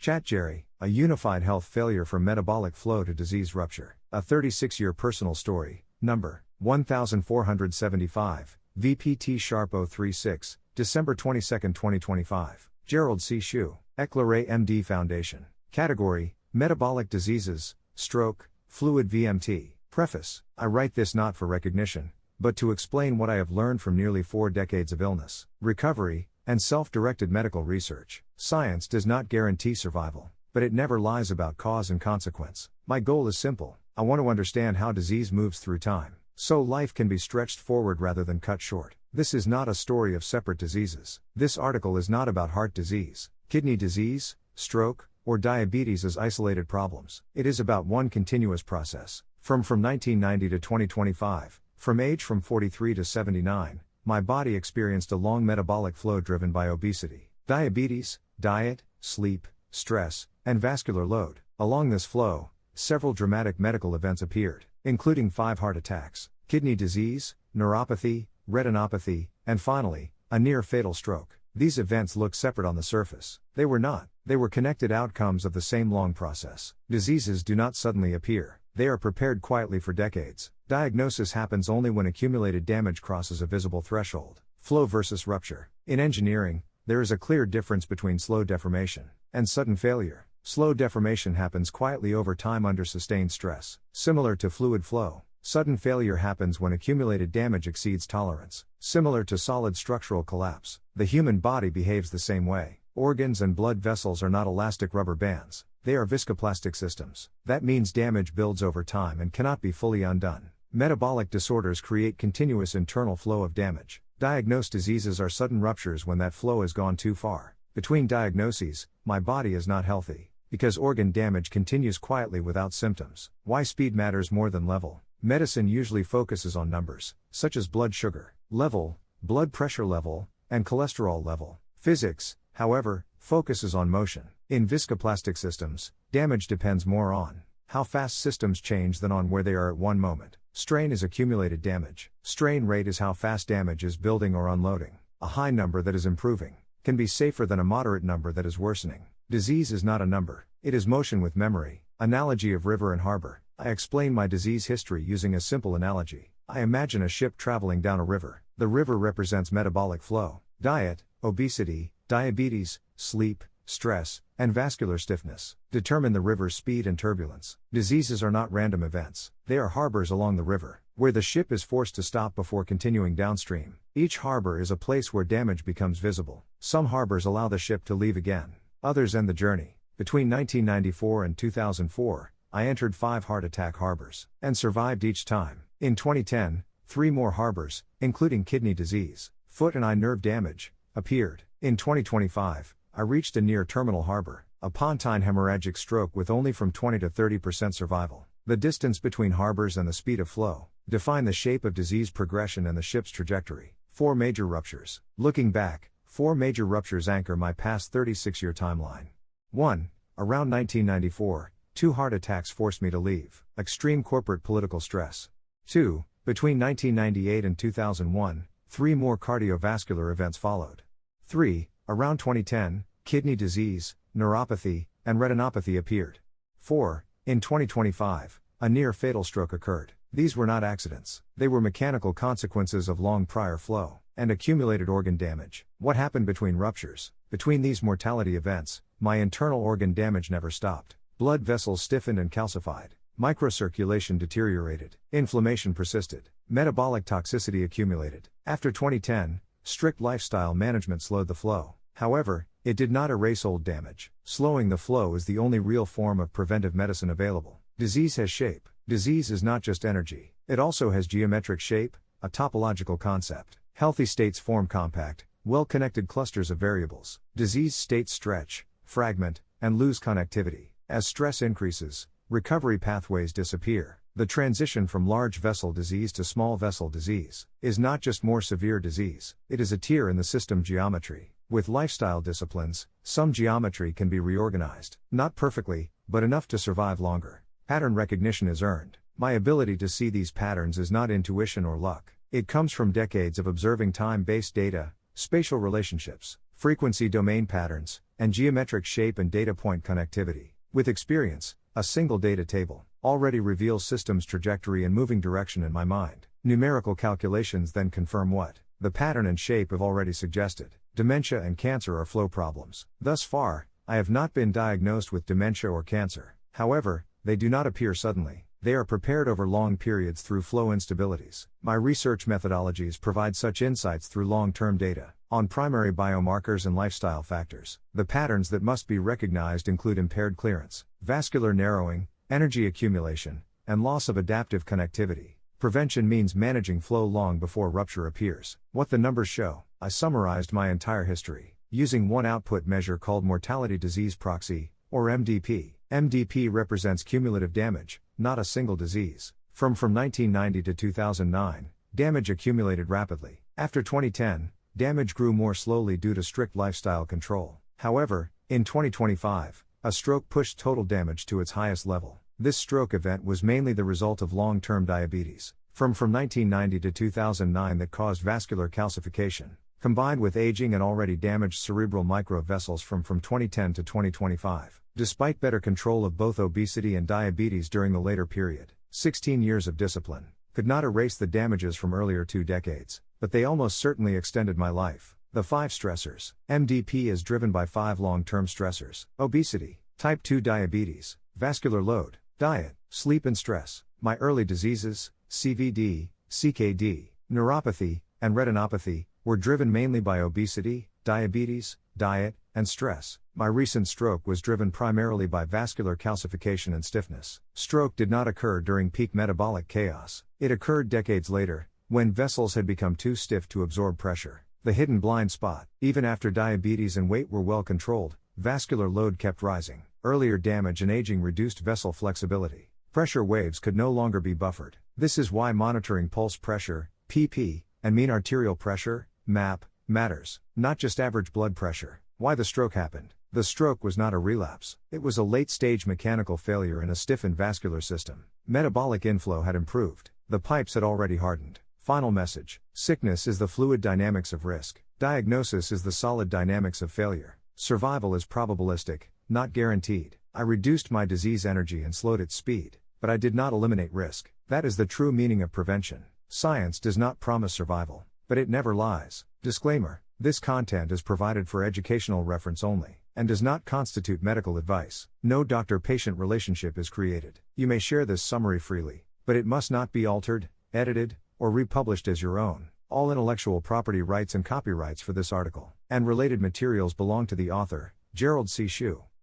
ChatGerry, a unified health failure from metabolic flow to disease rupture. A 36-year personal story, number 1475, VPT Sharp 036, December 22, 2025. Gerald C. EclaireMD Foundation. Category: Metabolic diseases, stroke, fluid VMT. Preface: I write this not for recognition, but to explain what I have learned from nearly 4 decades of illness, recovery, and self-directed medical research. Science does not guarantee survival, but it never lies about cause and consequence. My goal is simple: I want to understand how disease moves through time, so life can be stretched forward rather than cut short. This is not a story of separate diseases. This article is not about heart disease, kidney disease, stroke, or diabetes as isolated problems. It is about one continuous process. From 1990 to 2025, from age from 43 to 79, my body experienced a long metabolic flow driven by obesity, diabetes, diet, sleep, stress, and vascular load. Along this flow, several dramatic medical events appeared, including 5 heart attacks, kidney disease, neuropathy, retinopathy, and finally, a near-fatal stroke. These events looked separate on the surface. They were not. They were connected outcomes of the same long process. Diseases do not suddenly appear. They are prepared quietly for decades. Diagnosis happens only when accumulated damage crosses a visible threshold. Flow versus rupture. In engineering, there is a clear difference between slow deformation and sudden failure. Slow deformation happens quietly over time under sustained stress. Similar to fluid flow, sudden failure happens when accumulated damage exceeds tolerance. Similar to solid structural collapse, the human body behaves the same way. Organs and blood vessels are not elastic rubber bands. They are viscoplastic systems. That means damage builds over time and cannot be fully undone. Metabolic disorders create continuous internal flow of damage. Diagnosed diseases are sudden ruptures when that flow has gone too far. Between diagnoses, my body is not healthy, because organ damage continues quietly without symptoms. Why speed matters more than level. Medicine usually focuses on numbers, such as blood sugar level, blood pressure level, and cholesterol level. Physics, however, focuses on motion. In viscoplastic systems, damage depends more on how fast systems change than on where they are at one moment. Strain is accumulated damage. Strain rate is how fast damage is building or unloading. A high number that is improving can be safer than a moderate number that is worsening. Disease is not a number, it is motion with memory. Analogy of river and harbor. I explain my disease history using a simple analogy. I imagine a ship traveling down a river. The river represents metabolic flow, diet, obesity, diabetes, sleep, stress, and vascular stiffness. Determine the river's speed and turbulence. Diseases are not random events. They are harbors along the river, where the ship is forced to stop before continuing downstream. Each harbor is a place where damage becomes visible. Some harbors allow the ship to leave again. Others end the journey. Between 1994 and 2004, I entered 5 heart attack harbors, and survived each time. In 2010, 3 more harbors, including kidney disease, foot and eye nerve damage, appeared. In 2025, I reached a near-terminal harbor, a pontine hemorrhagic stroke with only from 20 to 30% survival. The distance between harbors and the speed of flow define the shape of disease progression and the ship's trajectory. 4 major ruptures. Looking back, 4 major ruptures anchor my past 36-year timeline. 1. Around 1994, 2 heart attacks forced me to leave. Extreme corporate political stress. 2. Between 1998 and 2001, 3 more cardiovascular events followed. 3. Around 2010, kidney disease, neuropathy, and retinopathy appeared. 4. In 2025, a near-fatal stroke occurred. These were not accidents. They were mechanical consequences of long prior flow and accumulated organ damage. What happened between ruptures? Between these mortality events, my internal organ damage never stopped. Blood vessels stiffened and calcified. Microcirculation deteriorated. Inflammation persisted. Metabolic toxicity accumulated. After 2010, strict lifestyle management slowed the flow. However, it did not erase old damage. Slowing the flow is the only real form of preventive medicine available. Disease has shape. Disease is not just energy. It also has geometric shape, a topological concept. Healthy states form compact, well-connected clusters of variables. Disease states stretch, fragment, and lose connectivity. As stress increases, recovery pathways disappear. The transition from large vessel disease to small vessel disease is not just more severe disease, it is a tear in the system geometry. With lifestyle disciplines, some geometry can be reorganized. Not perfectly, but enough to survive longer. Pattern recognition is earned. My ability to see these patterns is not intuition or luck. It comes from decades of observing time-based data, spatial relationships, frequency domain patterns, and geometric shape and data point connectivity. With experience, a single data table already reveals system's trajectory and moving direction in my mind. Numerical calculations then confirm what the pattern and shape have already suggested. Dementia and cancer are flow problems. Thus far, I have not been diagnosed with dementia or cancer. However, they do not appear suddenly. They are prepared over long periods through flow instabilities. My research methodologies provide such insights through long-term data on primary biomarkers and lifestyle factors. The patterns that must be recognized include impaired clearance, vascular narrowing, energy accumulation, and loss of adaptive connectivity. Prevention means managing flow long before rupture appears. What the numbers show: I summarized my entire history using one output measure called mortality disease proxy, or MDP. MDP represents cumulative damage, not a single disease. From 1990 to 2009, damage accumulated rapidly. After 2010, damage grew more slowly due to strict lifestyle control. However, in 2025, a stroke pushed total damage to its highest level. This stroke event was mainly the result of long-term diabetes, from 1990 to 2009 that caused vascular calcification, combined with aging and already damaged cerebral microvessels from 2010 to 2025. Despite better control of both obesity and diabetes during the later period, 16 years of discipline could not erase the damages from earlier 2 decades, but they almost certainly extended my life. The 5 stressors. MDP is driven by 5 long-term stressors: obesity, type 2 diabetes, vascular load, diet, sleep and stress. My early diseases, CVD, CKD, neuropathy, and retinopathy, were driven mainly by obesity, diabetes, diet, and stress. My recent stroke was driven primarily by vascular calcification and stiffness. Stroke did not occur during peak metabolic chaos. It occurred decades later, when vessels had become too stiff to absorb pressure. The hidden blind spot. Even after diabetes and weight were well controlled, vascular load kept rising. Earlier damage and aging reduced vessel flexibility. Pressure waves could no longer be buffered. This is why monitoring pulse pressure, PP, and mean arterial pressure, MAP, matters, not just average blood pressure. Why the stroke happened. The stroke was not a relapse. It was a late-stage mechanical failure in a stiffened vascular system. Metabolic inflow had improved. The pipes had already hardened. Final message: sickness is the fluid dynamics of risk. Diagnosis is the solid dynamics of failure. Survival is probabilistic, not guaranteed. I reduced my disease energy and slowed its speed, but I did not eliminate risk. That is the true meaning of prevention. Science does not promise survival, but it never lies. Disclaimer: this content is provided for educational reference only, and does not constitute medical advice. No doctor-patient relationship is created. You may share this summary freely, but it must not be altered, edited, or republished as your own. All intellectual property rights and copyrights for this article and related materials belong to the author, Gerald C.